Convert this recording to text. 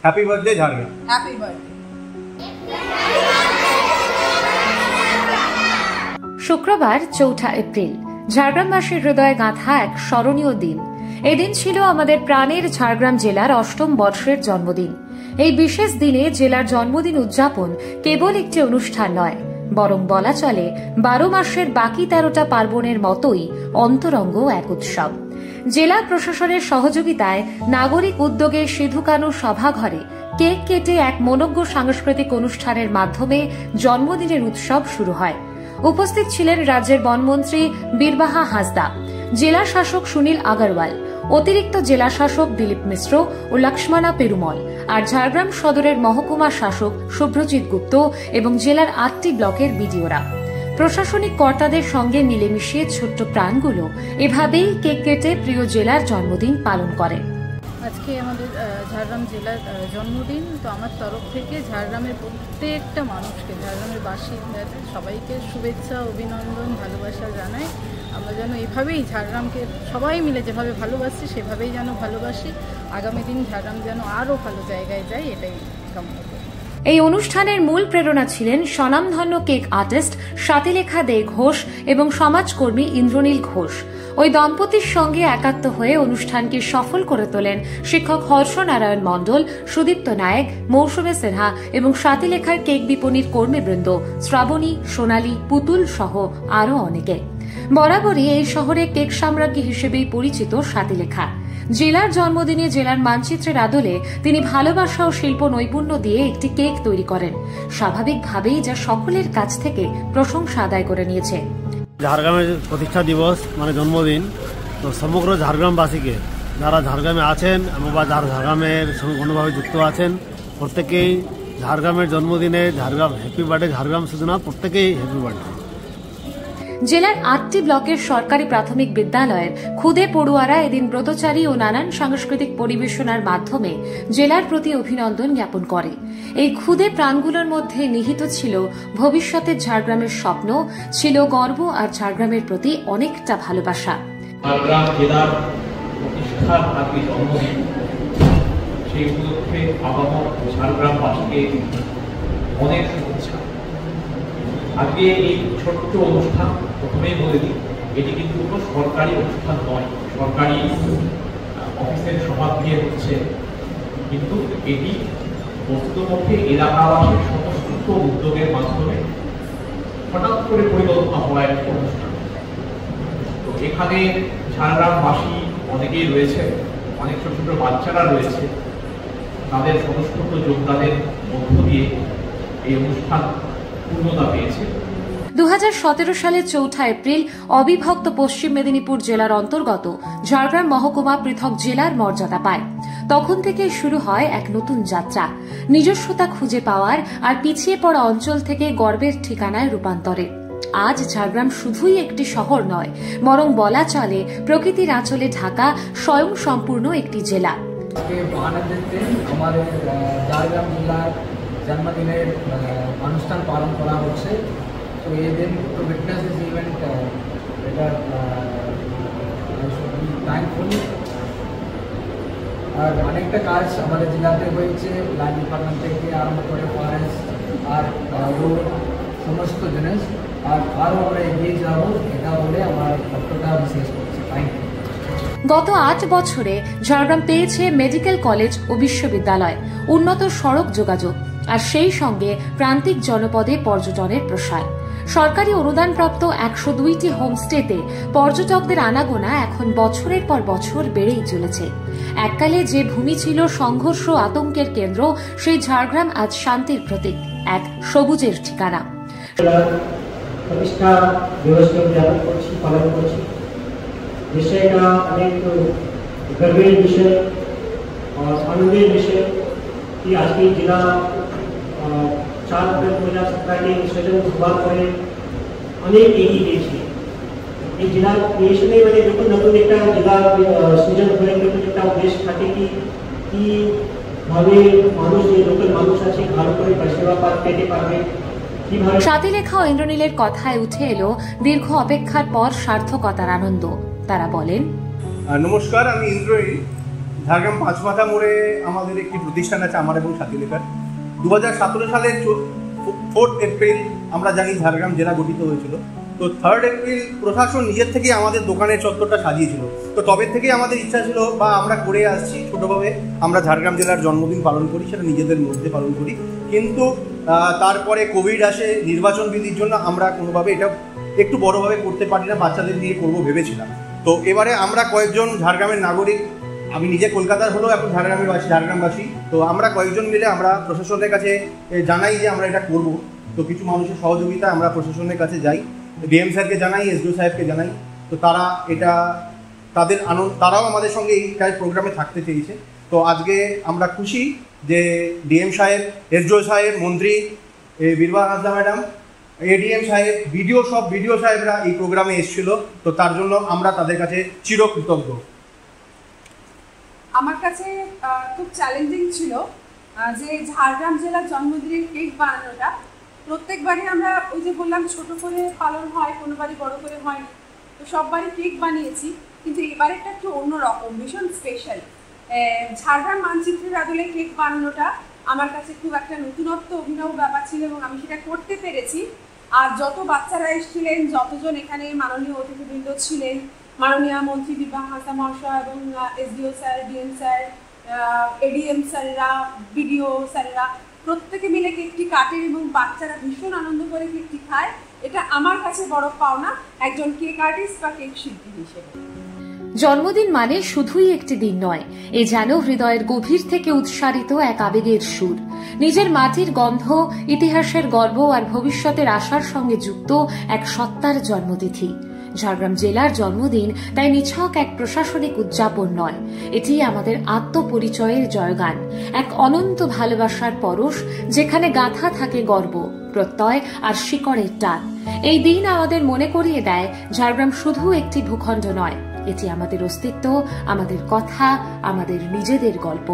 Happy birthday Jhargram. Happy birthday. শুক্রবার 4 April ঝাড়গ্রামবাসীর হৃদয়ে গাঁথা এক স্মরণীয় দিন। এদিন ছিল আমাদের প্রাণের ঝাড়গ্রাম জেলার 8ম বর্ষের জন্মদিন। এই বিশেষ দিনে জেলার জন্মদিন উদযাপন কেবল একটি অনুষ্ঠান নয়, বরং বলা চলে 12 মাসের বাকি 13টা পার্বণের মতোই অন্তরঙ্গ এক উৎসব। জেলা প্রশাসনের সহযোগিতায় নাগরিক উদ্যোগে সিধু কানু সভাঘরে কেক কেটে এক মনোজ্ঞ সাংস্কৃতিক অনুষ্ঠানের মাধ্যমে জন্মদিনের উৎসব শুরু হয়। উপস্থিত ছিলেন রাজ্যের বনমন্ত্রী বীরবাহা হাঁসদা, জেলা শাসক সুনীল আগরওয়াল, অতিরিক্ত জেলা শাসক দিলীপ মিশ্র ও লক্ষ্মণা পেরুমল, আর ঝাড়গ্রাম সদরের মহকুমা শাসক শুভ্রজিৎ গুপ্ত এবং জেলার 8টি ব্লকের বিডিওরা। প্রশাসনিক কর্তাদের সঙ্গে মিলেমিশে ছোট্ট প্রাণগুলো এভাবেই কেক কেটে প্রিয় জেলার জন্মদিন পালন করে। আজকে আমাদের ঝাড়গ্রাম জেলার জন্মদিন, তো আমার তরফ থেকে ঝাড়গ্রামের প্রত্যেকটা মানুষকে, ঝাড়গ্রামের বাসিন্দাদের সবাইকে শুভেচ্ছা, অভিনন্দন, ভালোবাসা জানাই। আমরা যেন এভাবেই ঝাড়গ্রামকে সবাই মিলে যেভাবে ভালোবাসি সেভাবেই যেন ভালোবাসি। আগামী দিন ঝাড়গ্রাম যেন আরও ভালো জায়গায় যায়, এটাই কামনা করি। এই অনুষ্ঠানের মূল প্রেরণা ছিলেন স্বনামধন্য কেক আর্টিস্ট স্বাতিলেখা দে ঘোষ এবং সমাজকর্মী ইন্দ্রনীল ঘোষ। ওই দম্পতির সঙ্গে একাত্ম হয়ে অনুষ্ঠানকে সফল করে তোলেন শিক্ষক হর্ষনারায়ণ মণ্ডল, সুদীপ্ত নায়েক, মৌসুমী সিনহা এবং স্বাতিলেখার কেক বিপণীর কর্মীবৃন্দ শ্রাবণী, সোনালী, পুতুল সহ আরও অনেকে। বরাবরই এই শহরে কেক সাম্রাজ্ঞী হিসেবেই পরিচিত স্বাতিলেখা। জেলার জন্মদিনে জেলার মানচিত্রের আদলে তিনি ভালোবাসা ও শিল্প নৈপুণ্য দিয়ে একটি কেক তৈরি করেন, স্বাভাবিকভাবেই যা সকলের কাছ থেকে প্রশংসা আদায় করে নিয়েছে। ঝাড়গ্রামের প্রতিষ্ঠা দিবস মানে জন্মদিন, তো সমগ্র ঝাড়গ্রামবাসীকে, যারা ঝাড়গ্রামে আছেন বা যারা ঝাড়গ্রামের সঙ্গে কোনোভাবে যুক্ত আছেন, প্রত্যেকেই ঝাড়গ্রামের জন্মদিনে ঝাড়গ্রাম হ্যাপি বার্থডে। ঝাড়গ্রাম শুধু না, প্রত্যেকেই হ্যাপি বার্থডে। জেলার 8টি ব্লকের সরকারি প্রাথমিক বিদ্যালয়ের খুদে পড়ুয়ারা এদিন ব্রতচারী ও নানান সাংস্কৃতিক পরিবেশনার মাধ্যমে জেলার প্রতি অভিনন্দন জ্ঞাপন করে। এই খুদে প্রাণগুলোর মধ্যে নিহিত ছিল ভবিষ্যতের ঝাড়গ্রামের স্বপ্ন, ছিল গর্ব আর ঝাড়গ্রামের প্রতি অনেকটা ভালোবাসা। ঝাড়গ্রাম জেলার প্রতিষ্ঠার আগে জন্মদিন, সেই উপলক্ষে আপামর ঝাড়গ্রামবাসীকে অনেক শুভেচ্ছা। আজকে এই ছোট্ট অনুষ্ঠান, প্রথমেই বলে দিই, এটি কিন্তু কোনো সরকারি অনুষ্ঠান নয়, সরকারি অফিসের সভা দিয়ে হচ্ছে, কিন্তু এটি বস্তুতপক্ষে এলাকাবাসীর সমস্ত উদ্যোগের মাধ্যমে হঠাৎ করে পরিকল্পনা হওয়া একটি অনুষ্ঠান। তো এখানে ঝাড়গ্রামবাসী অনেকেই রয়েছে, অনেক ছোট ছোট বাচ্চারা রয়েছে, তাদের সমস্ত যোগদানের মধ্য দিয়ে এই অনুষ্ঠান পূর্ণতা পেয়েছে। 2017 সালের 4 এপ্রিল অবিভক্ত পশ্চিম মেদিনীপুর জেলার অন্তর্গত ঝাড়গ্রাম মহকুমা পৃথক জেলার মর্যাদা পায়। তখন থেকে শুরু হয় এক নতুন যাত্রা, নিজস্বতা খুঁজে পাওয়ার আর পিছিয়ে পড়া অঞ্চল থেকে গর্বের ঠিকানায় রূপান্তরে। আজ ঝাড়গ্রাম শুধুই একটি শহর নয়, বরং বলা চলে প্রকৃতির আঁচলে ঢাকা স্বয়ং সম্পূর্ণ একটি জেলা। আমাদের ঝাড়গ্রাম জেলার জন্মদিনের অনুষ্ঠান পালন করা হচ্ছে। তো এই দিন টু উইটনেস দিস ইভেন্ট, এটা থ্যাঙ্কফুল। আর অনেকটা কাজ আমাদের জেলাতে হয়েছে, ল্যান্ড ডিপার্টমেন্ট থেকে আরম্ভ করে ফরেস্ট আর রোড সমস্ত জিনিস, আর আরও আমরা এগিয়ে যাব, এটা বলে আমার বক্তব্যটা বিশেষ করছি। Thank you. গত 8 বছরে ঝাড়গ্রাম পেয়েছে মেডিকেল কলেজ ও বিশ্ববিদ্যালয়, উন্নত সড়ক যোগাযোগ, আর সেই সঙ্গে প্রান্তিক জনপদে পর্যটনের প্রসার। সরকারি অনুদানপ্রাপ্ত 102টি হোমস্টেতে পর্যটকদের আনাগোনা এখন বছরের পর বছর বেড়েই চলেছে। এককালে যে ভূমি ছিল সংঘর্ষ আতঙ্কের কেন্দ্র, সেই ঝাড়গ্রাম আজ শান্তির প্রতীক, এক সবুজের ঠিকানা। প্রতিষ্ঠা দিবসকে উদযাপন করছি, পালন করছি। বিষয়টা অনেক গর্বের বিষয় और आनंदेर विषय कि आज की जिला 4 अप्रैल 2017 के सृजन शुरुआत করে অনেক এগিয়ে গিয়েছে। এই জেলা ক্রিয়েশনে মানে যখন নতুন একটা জেলা সৃজন হয়ে নতুন একটা উদ্দেশ্য থাকে কি ভাবে মানুষ, যে লোকাল মানুষ আছে, ভালো করে পরিষেবা পেতে পারবে। স্বাতিলেখা ও ইন্দ্রনীলের কথায় উঠে এলো দীর্ঘ অপেক্ষার পর সার্থকতার আনন্দ। তারা বলেন, নমস্কার, আমি ইন্দ্রনীল। ঝাড়গ্রাম পাঁচমাথা মোড়ে আমাদের একটি প্রতিষ্ঠান আছে, আমার এবং সাথী লেখার। 2017 সালের 4 এপ্রিল আমরা জানি ঝাড়গ্রাম জেলা গঠিত হয়েছিল। তো 3 এপ্রিল প্রশাসন নিজের থেকেই আমাদের দোকানের চত্বরটা সাজিয়েছিল। তো তবে থেকেই আমাদের ইচ্ছা ছিল বা আমরা করে আসছি ছোটোভাবে, আমরা ঝাড়গ্রাম জেলার জন্মদিন পালন করি, সেটা নিজেদের মধ্যে পালন করি। কিন্তু তারপরে কোভিড আসে, নির্বাচন বিধির জন্য আমরা কোনোভাবে এটা একটু বড়োভাবে করতে পারি না, বাচ্চাদের নিয়ে করবো ভেবেছিলাম। তো এবারে আমরা কয়েকজন ঝাড়গ্রামের নাগরিক, আমি নিজে কলকাতার হলেও এখন ঝাড়গ্রামবাসী, তো আমরা কয়েকজন মিলে আমরা প্রশাসনের কাছে জানাই যে আমরা এটা করব। তো কিছু মানুষের সহযোগিতা আমরা প্রশাসনের কাছে যাই, ডিএম স্যারকে জানাই, এসডিও সাহেবকে জানাই। তো তারা এটা তারাও আমাদের সঙ্গে এই প্রোগ্রামে থাকতে চেয়েছে। তো আজকে আমরা খুশি যে ডিএম সাহেব, এসডিও সাহেব, মন্ত্রী বীরবা হাসদা ম্যাডাম, এডিএম সাহেব, বিডিও সাহেবরা এই প্রোগ্রামে এসেছিল। তো তার জন্য আমরা তাদের কাছে চিরকৃতজ্ঞ। আমার কাছে খুব চ্যালেঞ্জিং ছিল যে ঝাড়গ্রাম জেলার জন্মদিনের কেক বানানোটা। প্রত্যেকবারই আমরা ওই যে বললাম ছোট করে পালন হয়, কোনোবারই বড় করে হয়নি। তো সববারই কেক বানিয়েছি, কিন্তু এবারেরটা একটু অন্যরকম, ভীষণ স্পেশাল। ঝাড়গ্রাম মানচিত্রের আদলে কেক বানানোটা আমার কাছে খুব একটা নতুনত্ব, অভিনব ব্যাপার ছিল এবং আমি সেটা করতে পেরেছি। আর যত বাচ্চারা এসেছিলেন, যতজন এখানে মাননীয় অতিথিবৃন্দ ছিলেন, মাননীয় মন্ত্রী বীরবা হাসদা মহাশয় এবং SDO sir, DM sir, ADM স্যাররা, বিডিও স্যাররা প্রত্যেকে মিলে কেকটি কাটেন এবং বাচ্চারা ভীষণ আনন্দ করে কেকটি খায়। এটা আমার কাছে বড় পাওনা একজন কেক আর্টিস্ট বা কেক শিল্পী হিসেবে। জন্মদিন মানে শুধুই একটি দিন নয়, এ যেন হৃদয়ের গভীর থেকে উৎসারিত এক আবেগের সুর। নিজের মাটির গন্ধ, ইতিহাসের গর্ব আর ভবিষ্যতের আশার সঙ্গে যুক্ত এক সত্তার জন্মতিথি। ঝাড়গ্রাম জেলার জন্মদিন তাই নিছক এক প্রশাসনিক উদযাপন নয়, এটি আমাদের আত্মপরিচয়ের জয়গান, এক অনন্ত ভালোবাসার পরশ, যেখানে গাঁথা থাকে গর্ব, প্রত্যয় আর শিকড়ের টান। এই দিন আমাদের মনে করিয়ে দেয় ঝাড়গ্রাম শুধু একটি ভূখণ্ড নয়, এটি আমাদের অস্তিত্ব, আমাদের কথা, আমাদের নিজেদের গল্প।